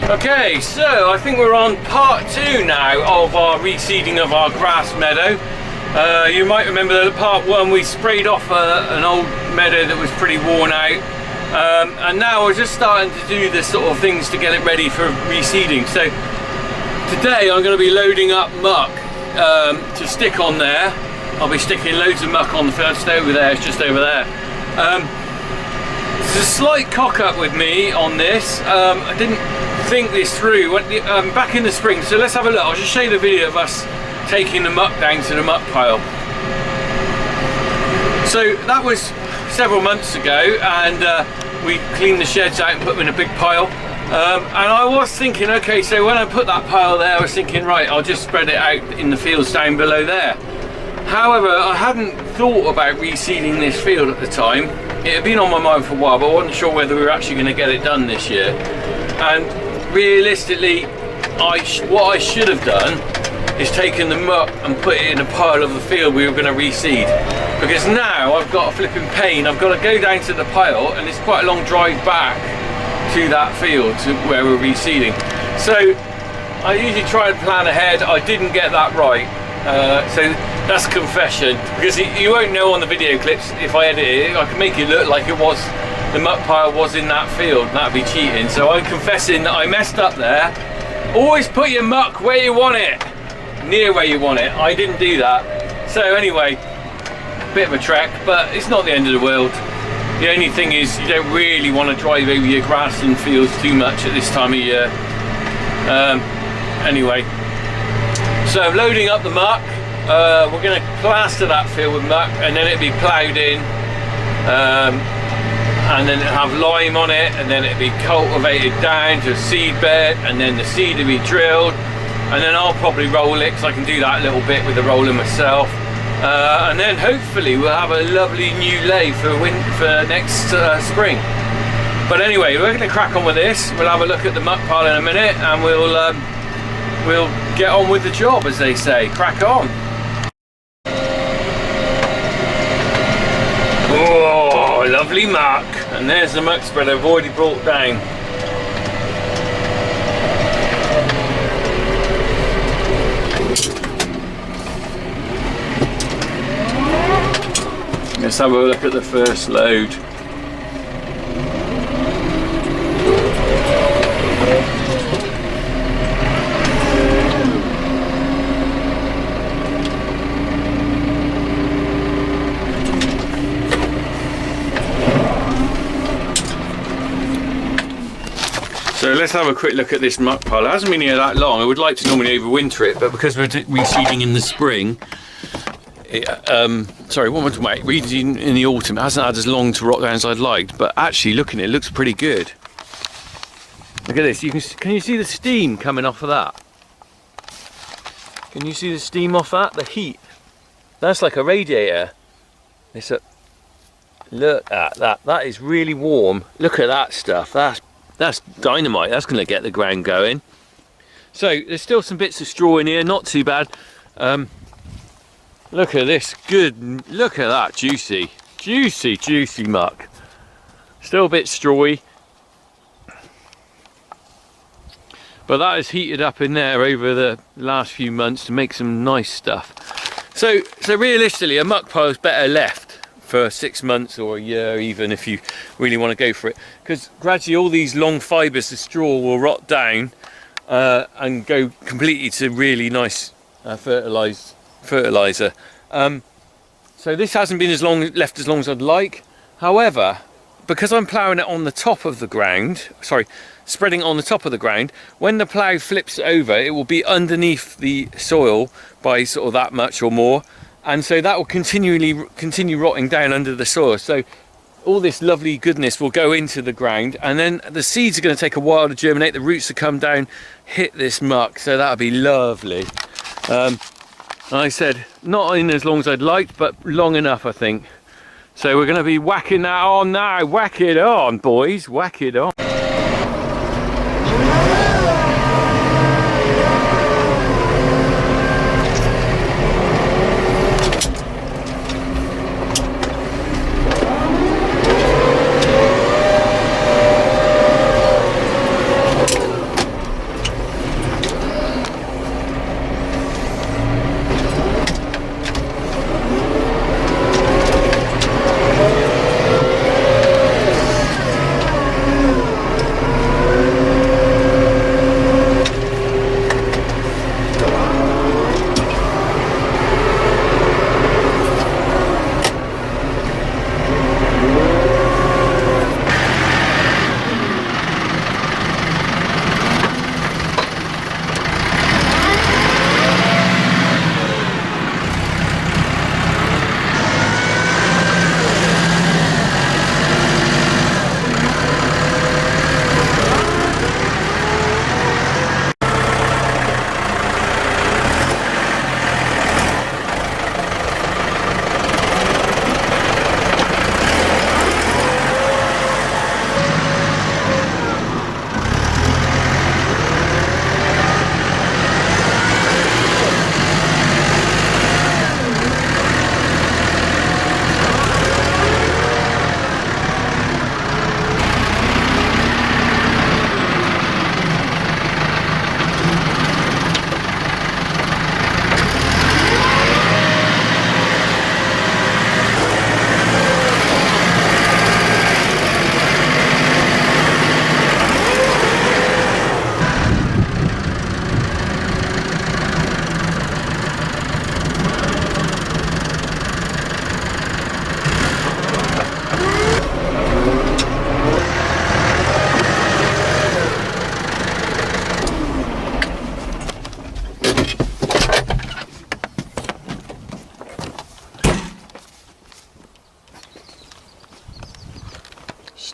Okay, so I think we're on part 2 now of our reseeding of our grass meadow. You might remember that part 1 we sprayed off an old meadow that was pretty worn out, and now we're just starting to do the sort of things to get it ready for reseeding. So today I'm going to be loading up muck to stick on there. I'll be sticking loads of muck on the first over there, it's just over there. There's a slight cock up with me on this. I didn't think this through back in the spring, so let's have a look. I'll just show you the video of us taking the muck down to the muck pile. So that was several months ago, and we cleaned the sheds out and put them in a big pile. And I was thinking, okay, so when I put that pile there, I was thinking, right, I'll just spread it out in the fields down below there. However, I hadn't thought about reseeding this field at the time. It had been on my mind for a while, but I wasn't sure whether we were actually going to get it done this year. And realistically, what I should have done is taken the muck and put it in a pile of the field we were going to reseed. Because now I've got a flipping pain. I've got to go down to the pile, and it's quite a long drive back to that field to where we're reseeding. So I usually try and plan ahead. I didn't get that right. So that's a confession, because you won't know on the video clips if I edit it. I can make it look like it was, the muck pile was in that field, and that'd be cheating. So I'm confessing that I messed up there. Always put your muck where you want it, near where you want it. I didn't do that. So anyway, bit of a trek, but it's not the end of the world. The only thing is you don't really want to drive over your grass and fields too much at this time of year. Anyway, so loading up the muck. We're going to plaster that field with muck, and then it'll be ploughed in, and then it'll have lime on it, and then it'll be cultivated down to a seed bed, and then the seed will be drilled, and then I'll probably roll it, because I can do that a little bit with the roller myself, and then hopefully we'll have a lovely new lay for next spring. But anyway, we're going to crack on with this. We'll have a look at the muck pile in a minute, and we'll get on with the job, as they say. Crack on. Oh, lovely muck. And there's the muck spread I've already brought down. Let's have a look at the first load. So let's have a quick look at this muck pile. It hasn't been here that long. I would like to normally overwinter it, but because we're reseeding in the spring, sorry, what am I talking about? Reseeding in the autumn, it hasn't had as long to rot down as I'd liked, but actually looking at it, it looks pretty good. Look at this. Can you see the steam coming off of that? Can you see the steam off that? The heat. That's like a radiator. Look at that. That is really warm. Look at that stuff. That's dynamite. That's going to get the ground going. So there's still some bits of straw in here, not too bad. Look at this, good, look at that, juicy muck. Still a bit strawy, but that is heated up in there over the last few months to make some nice stuff. So realistically, a muck pile is better left for 6 months or a year, even if you really want to go for it, because gradually all these long fibres of straw will rot down and go completely to really nice fertilizer. So this hasn't been left as long as I'd like. However, because I'm ploughing it on the top of the ground, spreading it on the top of the ground, when the plough flips over, it will be underneath the soil by sort of that much or more, and so that will continue rotting down under the soil. So all this lovely goodness will go into the ground, and then the seeds are going to take a while to germinate. The roots will come down, hit this muck, so that'll be lovely. I said, not in as long as I'd liked, but long enough, I think. So we're going to be whacking that on now. Whack it on, boys. Whack it on.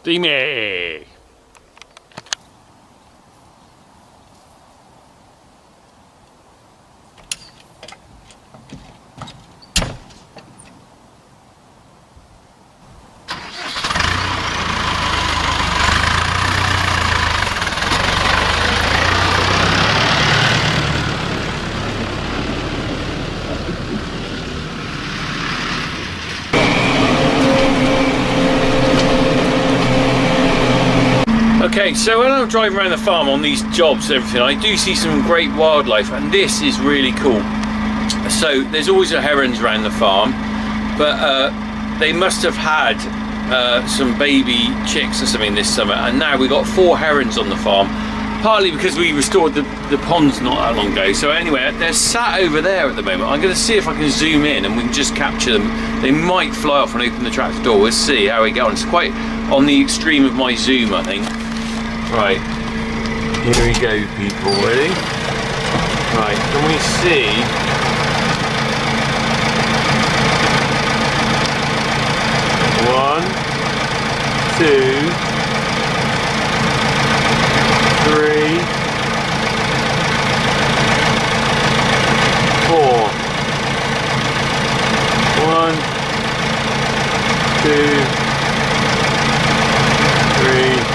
Steamy. Okay, so when I'm driving around the farm on these jobs and everything, I do see some great wildlife, and this is really cool. So there's always a herons around the farm, but they must have had some baby chicks or something this summer, and now we've got 4 herons on the farm, partly because we restored the ponds not that long ago. So anyway, they're sat over there at the moment. I'm going to see if I can zoom in and we can just capture them. They might fly off and open the tractor door. We'll see how we get on. It's quite on the extreme of my zoom, I think. Right, here we go, people, ready? Right, can we see? One, 2, 3, 4. 1, 2, 3.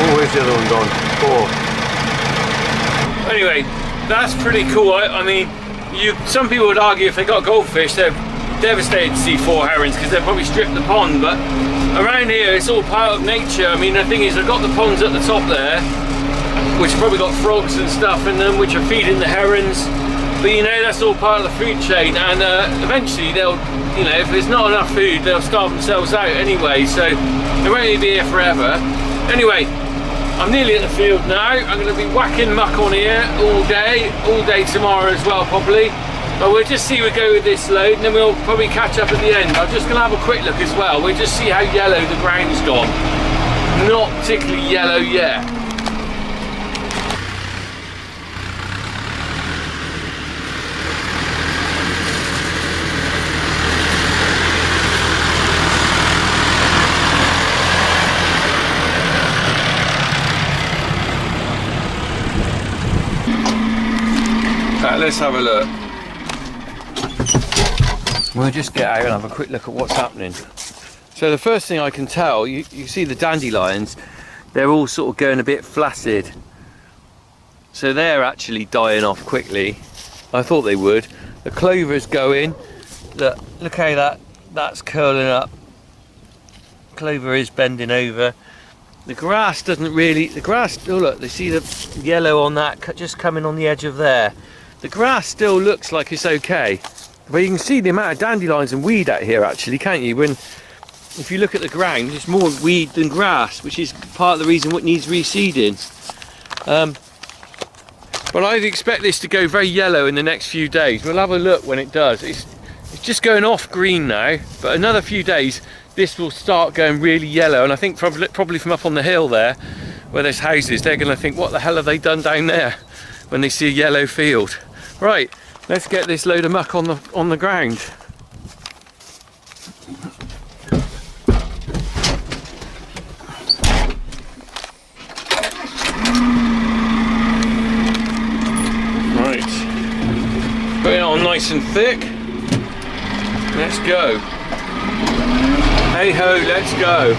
Oh, where's the other one gone? 4. Anyway, that's pretty cool. I mean, some people would argue if they got goldfish, they're devastated to see 4 herons because they'll probably strip the pond. But around here, it's all part of nature. I mean, the thing is, I've got the ponds at the top there, which have probably got frogs and stuff in them, which are feeding the herons. But you know, that's all part of the food chain, and eventually they'll, you know, if there's not enough food, they'll starve themselves out anyway. So they won't really be here forever. Anyway, I'm nearly at the field now. I'm going to be whacking muck on here all day tomorrow as well probably. But we'll just see we go with this load, and then we'll probably catch up at the end. I'm just going to have a quick look as well. We'll just see how yellow the ground's gone. Not particularly yellow yet. Let's have a look. We'll just get out and have a quick look at what's happening. So the first thing I can tell, you see the dandelions, they're all sort of going a bit flaccid. So they're actually dying off quickly. I thought they would. The clover's going. Look how that's curling up. Clover is bending over. The grass doesn't really, oh look, they see the yellow on that just coming on the edge of there. The grass still looks like it's okay, but you can see the amount of dandelions and weed out here actually, can't you? If you look at the ground, there's more weed than grass, which is part of the reason it needs reseeding. But I expect this to go very yellow in the next few days. We'll have a look when it does. It's just going off green now, but another few days this will start going really yellow, and I think probably from up on the hill there, where there's houses, they're going to think, what the hell have they done down there, when they see a yellow field. Right, let's get this load of muck on the ground. Right, put it on nice and thick. Let's go. Hey ho, let's go.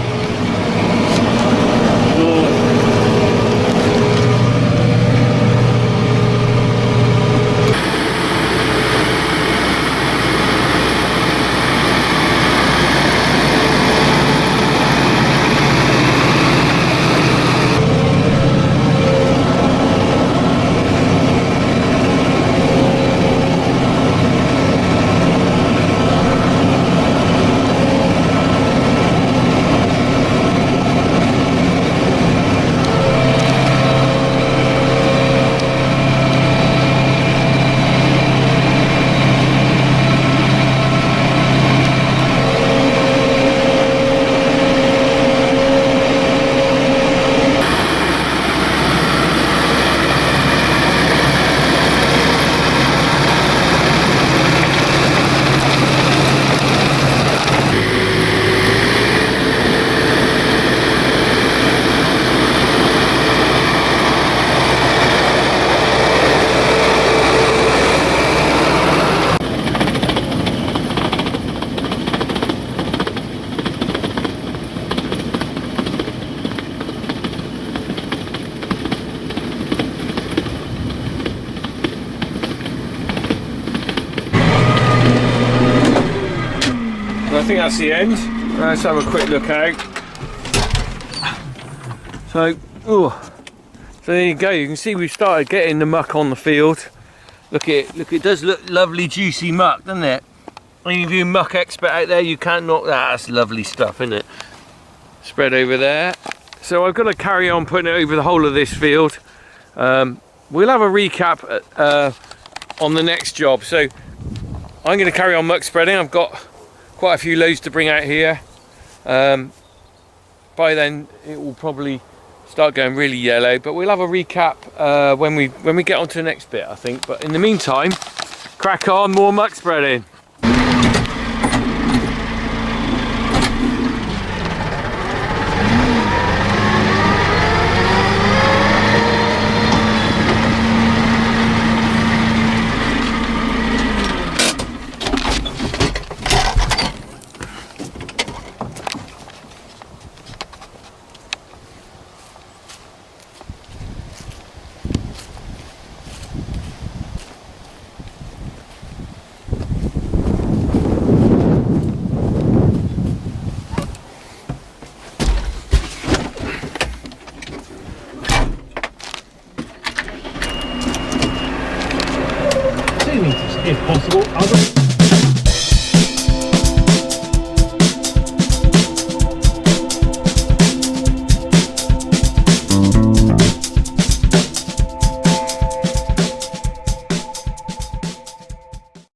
think that's the end. Let's have a quick look out. So, oh, so there you go. You can see we've started getting the muck on the field. Look at it. Look, it does look lovely, juicy muck, doesn't it? Any of you muck expert out there, you can't knock that. That's lovely stuff, isn't it? Spread over there. So I've got to carry on putting it over the whole of this field. We'll have a recap on the next job. So I'm going to carry on muck spreading. I've got quite a few loads to bring out here. By then it will probably start going really yellow, but we'll have a recap when we get on to the next bit, I think. But in the meantime, crack on, more muck spreading. If possible,